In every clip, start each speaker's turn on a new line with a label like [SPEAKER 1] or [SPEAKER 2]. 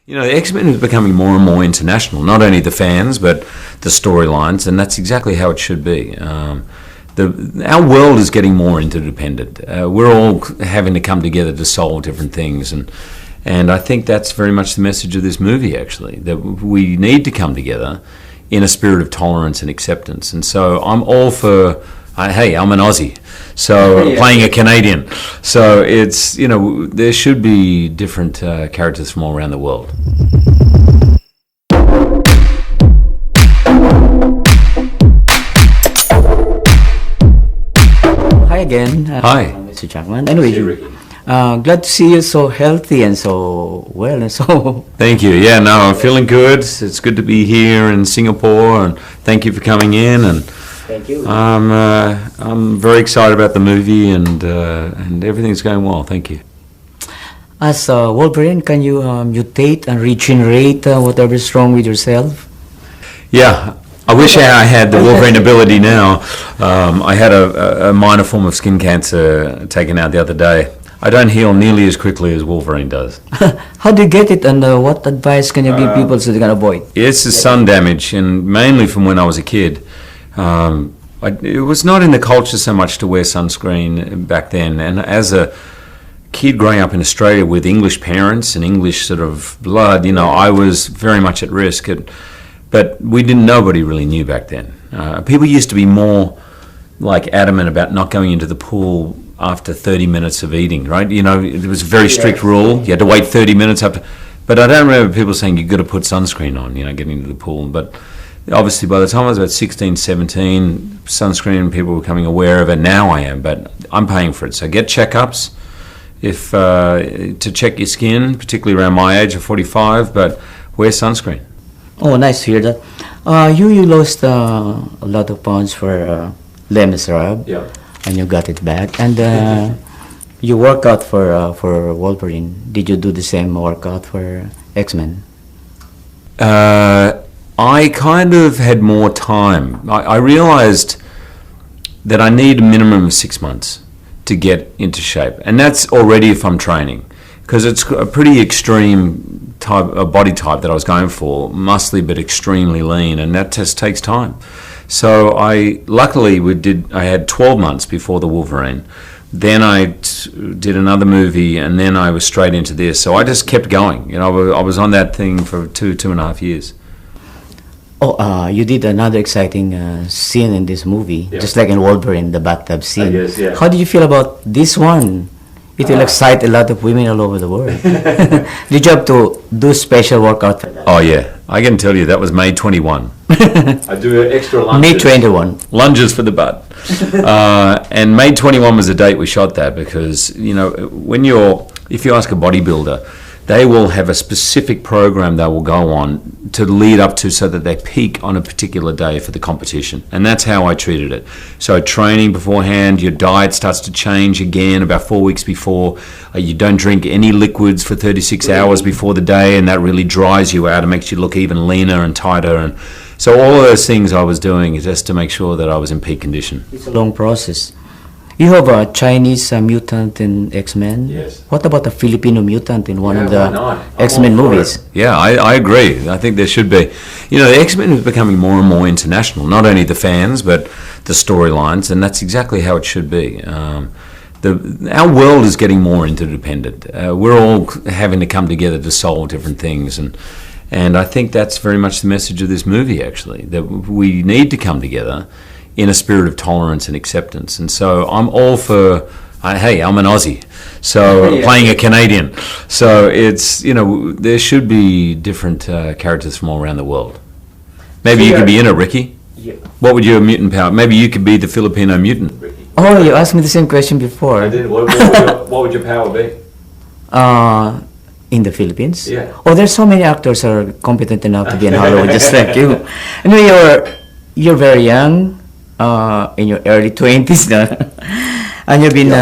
[SPEAKER 1] The X-Men is becoming more and more international, not only the fans, but the storylines, and that's exactly how it should be. Our world is getting more interdependent. We're all having to come together to solve different things, and I think that's very much the message of this movie, actually, that we need to come together in a spirit of tolerance and acceptance. And so I'm all for, hey, I'm an Aussie, so playing a Canadian. So it's, there should be different characters from all around the world.
[SPEAKER 2] Hi again.
[SPEAKER 1] Hi.
[SPEAKER 2] Mr. Jackman. Anyway, glad to see you so healthy and so well and so...
[SPEAKER 1] Thank you. Yeah, no, I'm feeling good. It's good to be here in Singapore, and thank you for coming in. And
[SPEAKER 2] thank you.
[SPEAKER 1] I'm very excited about the movie, and everything's going well. Thank you.
[SPEAKER 2] As Wolverine, can you mutate and regenerate whatever's wrong with yourself?
[SPEAKER 1] Yeah. I wish I had the Wolverine ability now. I had a minor form of skin cancer taken out the other day. I don't heal nearly as quickly as Wolverine does.
[SPEAKER 2] How do you get it, and what advice can you give people so they can avoid?
[SPEAKER 1] It's the sun damage, and mainly from when I was a kid. It was not in the culture so much to wear sunscreen back then, and as a kid growing up in Australia with English parents and English sort of blood, I was very much at risk. But nobody really knew back then. People used to be more adamant about not going into the pool after 30 minutes of eating, right? It was a very strict rule. You had to wait 30 minutes after. But I don't remember people saying you've got to put sunscreen on, getting into the pool. But obviously by the time I was about 16, 17, sunscreen, people were becoming aware of it. Now I am, but I'm paying for it. So get checkups to check your skin, particularly around my age of 45, but wear sunscreen.
[SPEAKER 2] Oh, nice to hear that. You lost a lot of pounds for Les Miserables, and you got it back. And you work out for Wolverine. Did you do the same workout for X-Men?
[SPEAKER 1] I kind of had more time. I realized that I need a minimum of 6 months to get into shape, and that's already if I'm training, because it's a pretty extreme body type that I was going for, muscly but extremely lean, and that just takes time. So I had 12 months before the Wolverine. Then I did another movie, and then I was straight into this. So I just kept going. I was on that thing for 2.5 years.
[SPEAKER 2] Oh, you did another exciting scene in this movie, just like in Wolverine, the bathtub scene.
[SPEAKER 1] Yes, yeah.
[SPEAKER 2] How did you feel about this one? It will excite a lot of women all over the world. Did you have to do special workout for that?
[SPEAKER 1] Oh yeah, I can tell you that was May 21. I do extra lunges.
[SPEAKER 2] May 21.
[SPEAKER 1] Lunges for the butt. And May 21 was the date we shot that, because if you ask a bodybuilder, they will have a specific program they will go on to lead up to, so that they peak on a particular day for the competition. And that's how I treated it. So training beforehand, your diet starts to change again about 4 weeks before. You don't drink any liquids for 36 hours before the day, and that really dries you out and makes you look even leaner and tighter. And so all of those things I was doing just to make sure that I was in peak condition.
[SPEAKER 2] It's a long process. You have a Chinese mutant in X-Men.
[SPEAKER 1] Yes.
[SPEAKER 2] What about a Filipino mutant in one of the X-Men movies?
[SPEAKER 1] Yeah, I agree. I think there should be. The X-Men is becoming more and more international, not only the fans, but the storylines, and that's exactly how it should be. Our world is getting more interdependent. We're all having to come together to solve different things, and I think that's very much the message of this movie, actually, that we need to come together in a spirit of tolerance and acceptance. And so I'm all for, hey, I'm an Aussie, so playing a Canadian. So it's, there should be different characters from all around the world. Maybe you could be in it, Ricky.
[SPEAKER 2] Yeah.
[SPEAKER 1] What would your mutant power? Maybe you could be the Filipino mutant, Ricky.
[SPEAKER 2] Oh, you asked me the same question before.
[SPEAKER 1] I did. What would your power be?
[SPEAKER 2] In the Philippines?
[SPEAKER 1] Yeah.
[SPEAKER 2] Oh, there's so many actors who are competent enough to be in Hollywood, just like you. You're very young. In your early 20s now, and you've been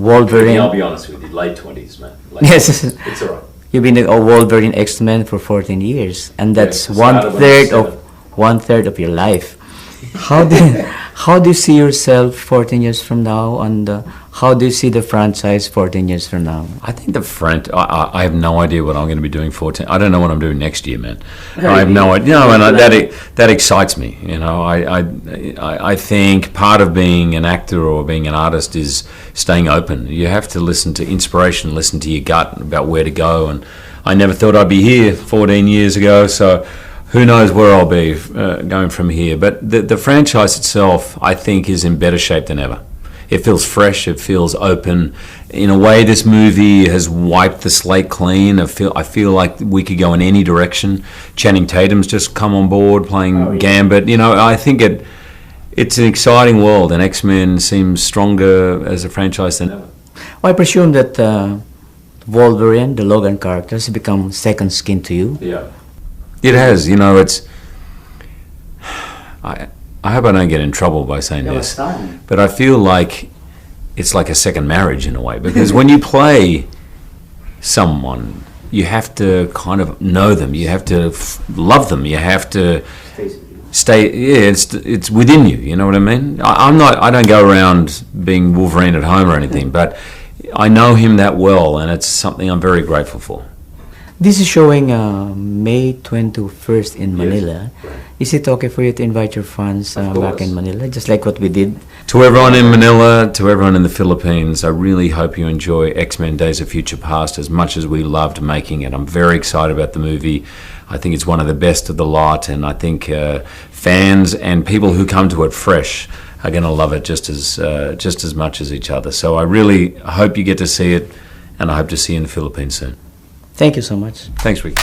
[SPEAKER 2] Wolverine.
[SPEAKER 1] I'll be honest with you, late 20s, man.
[SPEAKER 2] Yes,
[SPEAKER 1] it's all right.
[SPEAKER 2] You've been a Wolverine X-Men for 14 years, and that's one third of your life. How do you see yourself 14 years from now, and How do you see the franchise 14 years from now?
[SPEAKER 1] I think I have no idea what I'm going to be doing 14. I don't know what I'm doing next year, man. I have no idea. That excites me. I think part of being an actor or being an artist is staying open. You have to listen to inspiration, listen to your gut about where to go. And I never thought I'd be here 14 years ago, so who knows where I'll be going from here. But the franchise itself, I think, is in better shape than ever. It feels fresh, it feels open. In a way, this movie has wiped the slate clean. I feel like we could go in any direction. Channing Tatum's just come on board playing Gambit. I think it's an exciting world, and X-Men seems stronger as a franchise than ever.
[SPEAKER 2] Well, I presume that Wolverine, the Logan character, has become second skin to you.
[SPEAKER 1] Yeah. It has. I hope I don't get in trouble by saying this, but I feel like it's like a second marriage in a way, because when you play someone, you have to kind of know them, you have to love them, you have to stay. Yeah, it's within you. You know what I mean? I don't go around being Wolverine at home or anything, but I know him that well, and it's something I'm very grateful for.
[SPEAKER 2] This is showing May 21st in Manila. Yes. Is it okay for you to invite your fans back in Manila, just like what we did?
[SPEAKER 1] To everyone in Manila, to everyone in the Philippines, I really hope you enjoy X-Men Days of Future Past as much as we loved making it. I'm very excited about the movie. I think it's one of the best of the lot, and I think fans and people who come to it fresh are going to love it just as much as each other. So I really hope you get to see it, and I hope to see you in the Philippines soon.
[SPEAKER 2] Thank you so much.
[SPEAKER 1] Thanks, Ricky.